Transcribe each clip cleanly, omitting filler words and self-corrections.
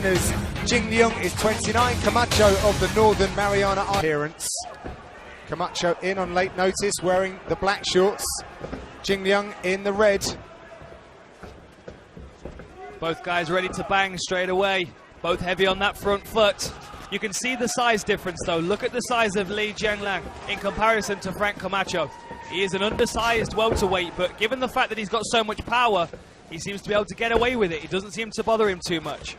As Jingliang is 29, Camacho of the Northern Mariana appearance. Camacho in on late notice, wearing the black shorts. Jingliang in the red. Both guys ready to bang straight away. Both heavy on that front foot. You can see the size difference though. Look at the size of Li Jingliang in comparison to Frank Camacho. He is an undersized welterweight, but given the fact that he's got so much power, he seems to be able to get away with it. It doesn't seem to bother him too much.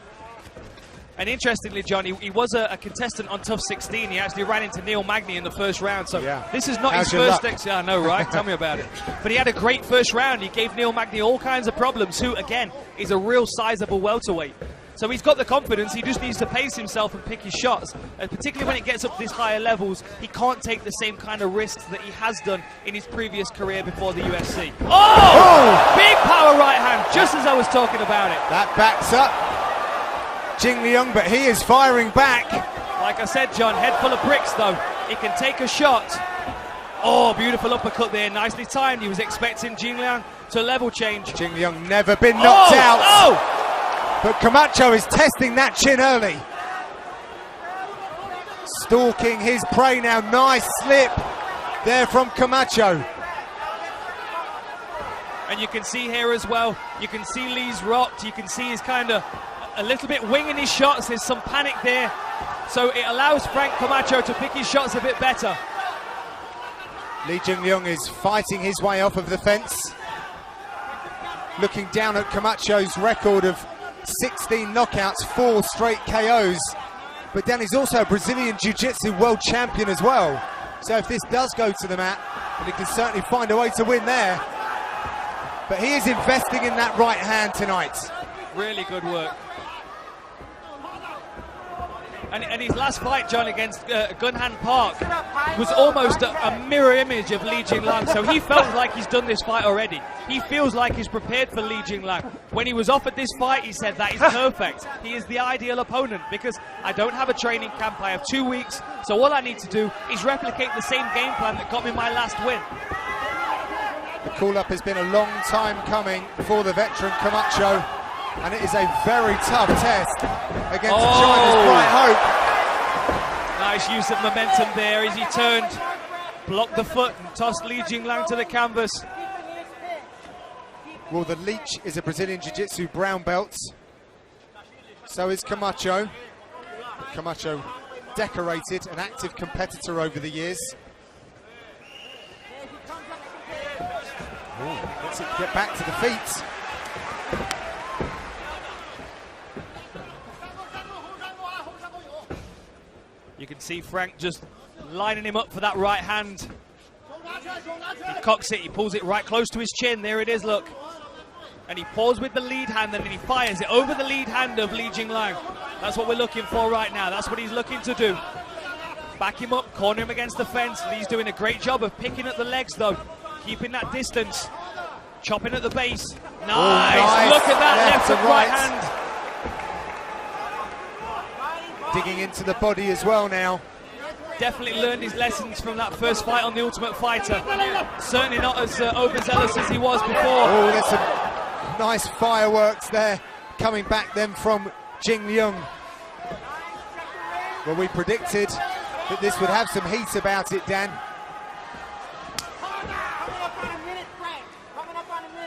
And interestingly, John, he was a contestant on Tough 16. He actually ran into Neil Magny in the first round. So yeah. This is not How's his first... Yeah, I know, right? Tell me about it. But he had a great first round. He gave Neil Magny all kinds of problems, who, again, is a real sizable welterweight. So he's got the confidence. He just needs to pace himself and pick his shots. And particularly when it gets up to these higher levels, he can't take the same kind of risks that he has done in his previous career before the UFC. Oh! Big power right hand, just as I was talking about it. That backs up Jingliang, but he is firing back. Like I said, John, head full of bricks though. He can take a shot. Oh, beautiful uppercut there, nicely timed. He was expecting Jingliang to level change. Jingliang never been knocked out. Oh! But Camacho is testing that chin early. Stalking his prey now. Nice slip there from Camacho. And you can see here as well, you can see Lee's rocked. You can see he's kind of a little bit winging his shots. There's some panic there. So it allows Frank Camacho to pick his shots a bit better. Li Jingliang is fighting his way off of the fence. Looking down at Camacho's record of 16 knockouts, 4 straight KOs. But Dan is also a Brazilian Jiu-Jitsu world champion as well. So if this does go to the mat, then he can certainly find a way to win there. But he is investing in that right hand tonight. Really good work. And his last fight, John, against Gunhan Park was almost a mirror image of Li Jingliang. So he felt like he's done this fight already. He feels like he's prepared for Li Jingliang. When he was offered this fight, he said that is perfect. He is the ideal opponent because I don't have a training camp. I have 2 weeks. So all I need to do is replicate the same game plan that got me my last win. The call-up has been a long time coming for the veteran Camacho. And it is a very tough test against China's Bright Hope. Nice use of momentum there as he turned, blocked the foot and tossed Li Jingliang to the canvas. Well, the Leech is a Brazilian Jiu-Jitsu brown belt. So is Camacho. Camacho, decorated, an active competitor over the years. Let's get back to the feet. You can see Frank just lining him up for that right hand. He cocks it, he pulls it right close to his chin. There it is, look. And he paws with the lead hand and then he fires it over the lead hand of Li Jingliang. That's what we're looking for right now. That's what he's looking to do. Back him up, corner him against the fence. Lee's doing a great job of picking at the legs though. Keeping that distance. Chopping at the base. Nice. Look at that left and right hand. Digging into the body as well now. Definitely learned his lessons from that first fight on The Ultimate Fighter. Certainly not as overzealous as he was before. Oh, there's some nice fireworks there coming back then from Jingliang. Well, we predicted that this would have some heat about it, Dan.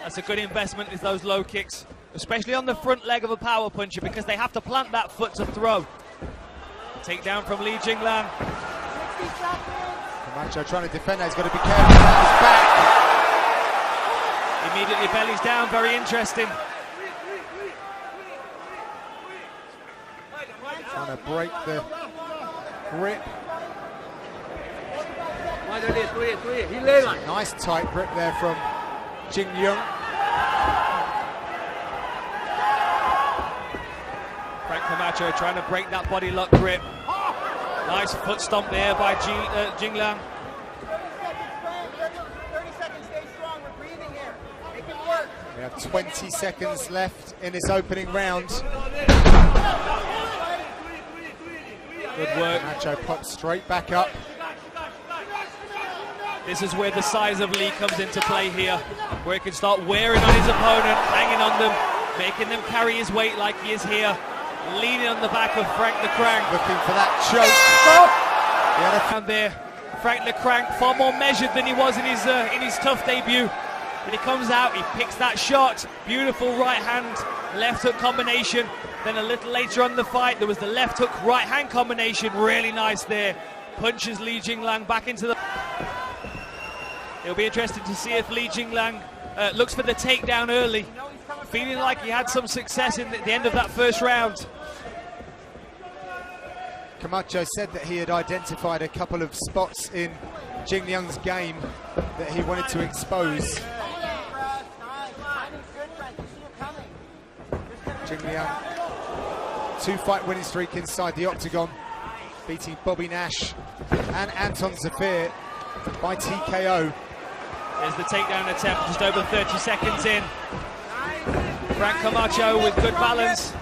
That's a good investment, is those low kicks, especially on the front leg of a power puncher, because they have to plant that foot to throw. Take down from Li Jingliang. Camacho trying to defend that. He's got to be careful about his back. Immediately bellies down, very interesting. Trying to break the grip. Nice tight grip there from Jingliang. Frank Camacho trying to break that body lock grip. Nice foot stomp there by Jingliang. 30 seconds, stay strong, we're breathing here. Make it work. We have 20 seconds left in this opening round. Good work. Camacho pops straight back up. This is where the size of Lee comes into play here, where he can start wearing on his opponent, hanging on them, making them carry his weight like he is here. leaning on the back of Frank the Crank. Looking for that choke. And there, Frank the Crank far more measured than he was in his tough debut. But he comes out, he picks that shot. Beautiful right hand, left hook combination. Then a little later on in the fight, there was the left hook right hand combination. Really nice there. Punches Li Jingliang back into the... It'll be interesting to see if Li Jingliang looks for the takedown early. Feeling like he had some success in the end of that first round. Camacho said that he had identified a couple of spots in Jingliang's game that he wanted to expose. Jingliang, 2-fight winning streak inside the octagon, beating Bobby Nash and Anton Zafir by TKO. There's the takedown attempt, just over 30 seconds in. Frank Camacho with good balance.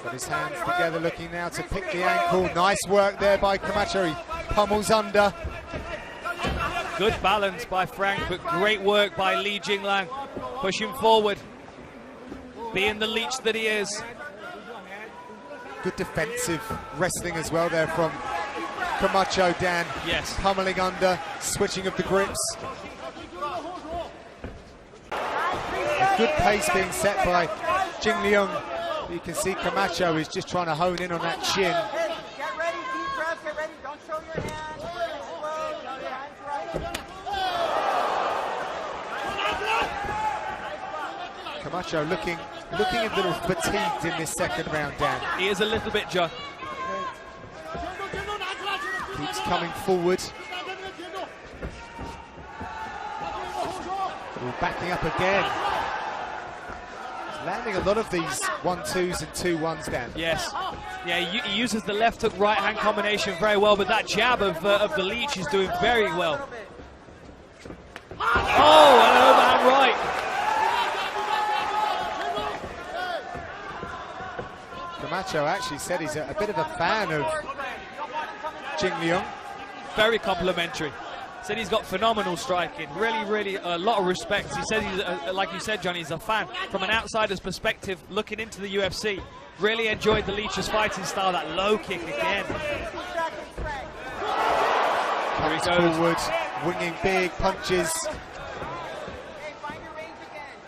Got his hands together, looking now to pick the ankle. Nice work there by Camacho. He pummels under. Good balance by Frank, but great work by Li Jingliang. Pushing forward, being the leech that he is. Good defensive wrestling as well there from Camacho, Dan. Yes. Pummeling under, switching of the grips. A good pace being set by Jingliang. You can see Camacho is just trying to hone in on that chin. Get ready, deep breath, get ready. Don't show your hands. Your hands right. Camacho looking a little fatigued in this second round, Dan. He is a little bit, John. Keeps coming forward. Ooh, backing up again. He's landing a lot of these 1-2s and 2-1s, Dan. Yes. Yeah, he uses the left hook right hand combination very well, but that jab of the leech is doing very well. Oh, and an overhand right. Camacho actually said he's a bit of a fan of Jingliang. Very complimentary. Said he's got phenomenal striking. Really a lot of respect. He said he's, like you said, Johnny, he's a fan. From an outsider's perspective, looking into the UFC, really enjoyed the Leech's fighting style. That low kick again. Here he goes. Forward, winging big punches.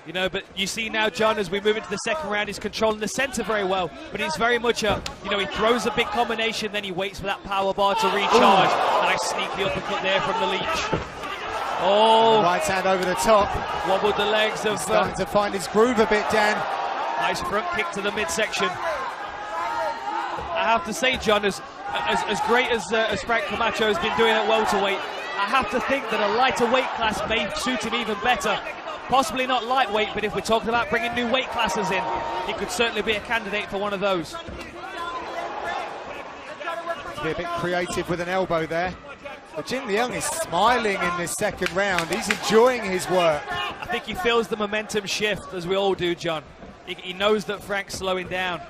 You know, but you see now, John, as we move into the second round, he's controlling the center very well. But he's very much a, you know, he throws a big combination, then he waits for that power bar to recharge. Nice sneaky uppercut there from the Leech. Oh. Right hand over the top. Wobbled the legs of... He's starting to find his groove a bit, Dan. Nice front kick to the midsection. I have to say, John, as great as Frank Camacho has been doing at welterweight, I have to think that a lighter weight class may suit him even better. Possibly not lightweight, but if we're talking about bringing new weight classes in, he could certainly be a candidate for one of those. Be a bit creative with an elbow there. But Jingliang is smiling in this second round. He's enjoying his work. I think he feels the momentum shift, as we all do, John. He knows that Frank's slowing down.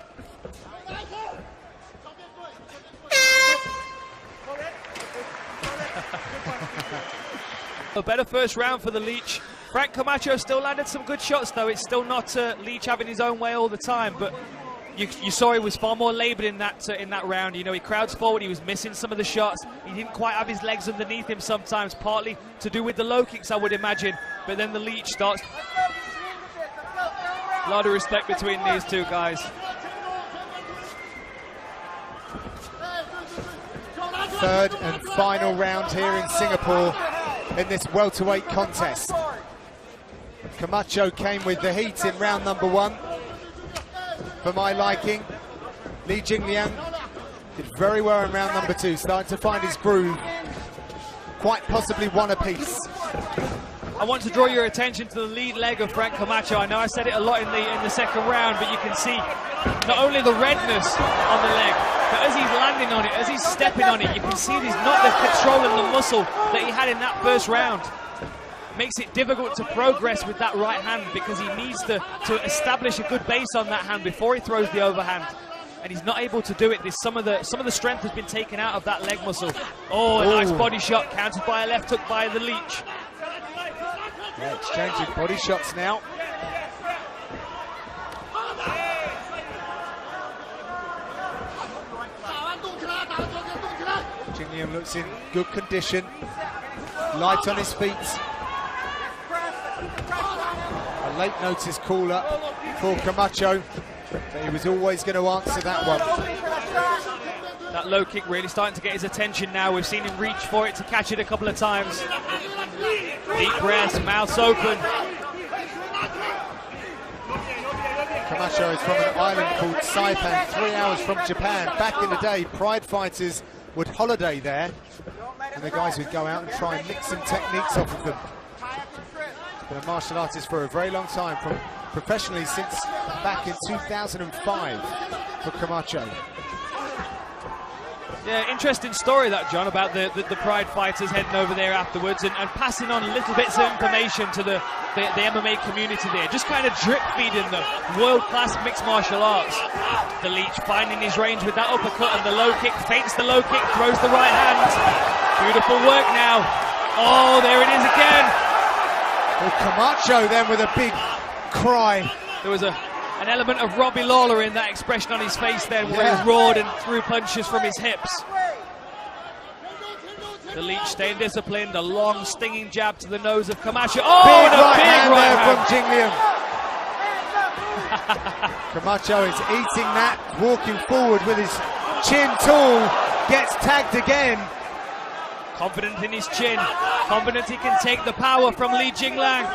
A better first round for the Leech. Frank Camacho still landed some good shots, though. It's still not Leech having his own way all the time, but you saw he was far more laboured in that round. You know, he crowds forward, he was missing some of the shots. He didn't quite have his legs underneath him sometimes, partly to do with the low kicks, I would imagine. But then the Leech starts. A lot of respect between these two guys. Third and final round here in Singapore in this welterweight contest. Camacho came with the heat in round number 1. For my liking, Li Jingliang did very well in round number 2, starting to find his groove. Quite possibly one apiece. I want to draw your attention to the lead leg of Frank Camacho. I know I said it a lot in the second round, but you can see not only the redness on the leg, but as he's landing on it, as he's stepping on it, you can see that he's not controlling the muscle that he had in that first round. Makes it difficult to progress with that right hand because he needs to establish a good base on that hand before he throws the overhand. And he's not able to do it. Some of the strength has been taken out of that leg muscle. Oh, a nice body shot, countered by a left hook by the Leech. Yeah, exchanging body shots now. Jingliang looks in good condition, light on his feet. A late notice call up for Camacho, but he was always going to answer that one. That low kick really starting to get his attention now. We've seen him reach for it to catch it a couple of times. Deep breaths, mouths open. Camacho is from an island called Saipan, 3 hours from Japan. Back in the day, Pride fighters would holiday there, and the guys would go out and try and mix some techniques off of them. Been a martial artist for a very long time, from professionally since back in 2005 for Camacho. Yeah, interesting story that, John, about the Pride fighters heading over there afterwards and passing on little bits of information to the MMA community there, just kind of drip feeding the world-class mixed martial arts. The Leech finding his range with that uppercut and the low kick, feints the low kick, throws the right hand. Beautiful work now. Oh, there it is again. Well, Camacho then with a big cry. There was an element of Robbie Lawler in that expression on his face then, where he roared and threw punches from his hips. The Leech staying disciplined, a long stinging jab to the nose of Camacho. Oh, big and a right big hand right there hand. from Jingliang. Camacho is eating that, walking forward with his chin tall, gets tagged again. Confident in his chin, confident he can take the power from Li Jingliang.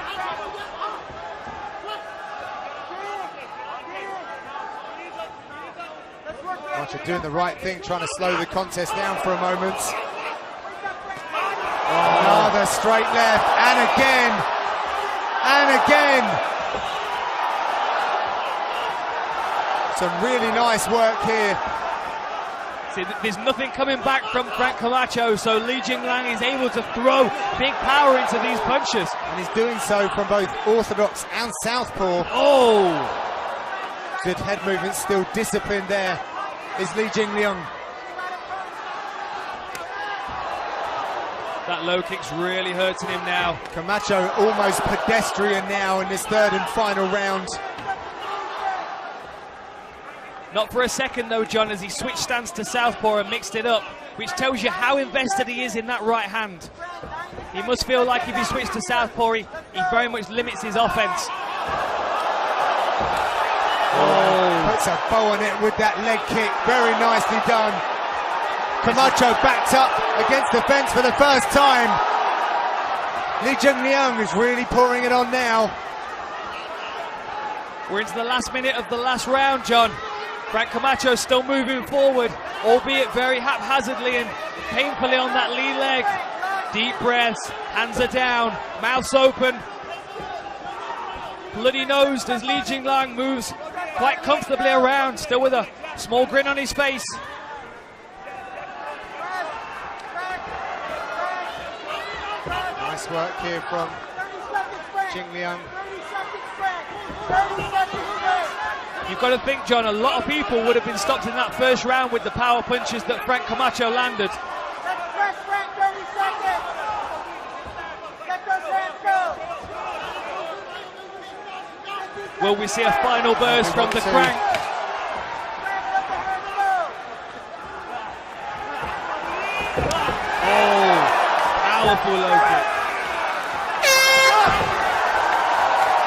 Camacho doing the right thing, trying to slow the contest down for a moment. Another straight left, and again, and again. Some really nice work here. See, there's nothing coming back from Frank Camacho, so Li Jingliang is able to throw big power into these punches. And he's doing so from both orthodox and southpaw. Oh! Good head movement, still disciplined there is Li Jingliang. That low kick's really hurting him now. Camacho almost pedestrian now in this third and final round. Not for a second though, John, as he switched stance to southpaw and mixed it up, which tells you how invested he is in that right hand. He must feel like if he switched to southpaw, he very much limits his offense. Oh, puts a bow on it with that leg kick, very nicely done. Camacho backed up against the fence for the first time. Li Jingliang is really pouring it on now. We're into the last minute of the last round, John. Frank Camacho still moving forward, albeit very haphazardly and painfully on that lead leg. Deep breaths, hands are down, mouths open. Bloody nosed as Li Jingliang moves quite comfortably around, still with a small grin on his face. Nice work here from Jingliang. You've got to think, John, a lot of people would have been stopped in that first round with the power punches that Frank Camacho landed. Will we see a final burst from the Crank? Oh, powerful low kick.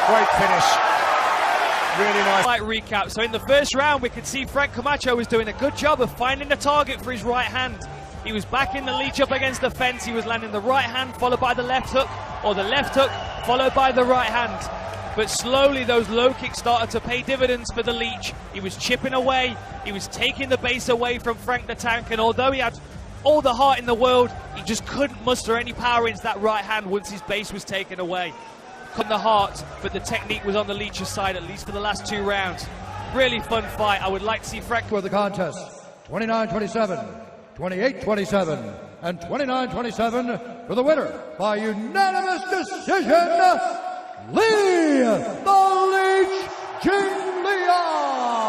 Great finish. Really nice. Right recap. So in the first round, we could see Frank Camacho was doing a good job of finding a target for his right hand. He was backing the Leech up against the fence. He was landing the right hand followed by the left hook, or the left hook followed by the right hand. But slowly those low kicks started to pay dividends for the Leech. He was chipping away. He was taking the base away from Frank the Tank. And although he had all the heart in the world, he just couldn't muster any power into that right hand once his base was taken away. Couldn't the heart, but the technique was on the Leech's side, at least for the last 2 rounds. Really fun fight. I would like to see Frank... For the contest, 29-27, 28-27, and 29-27 for the winner by unanimous decision, Li the Leech Jingliang.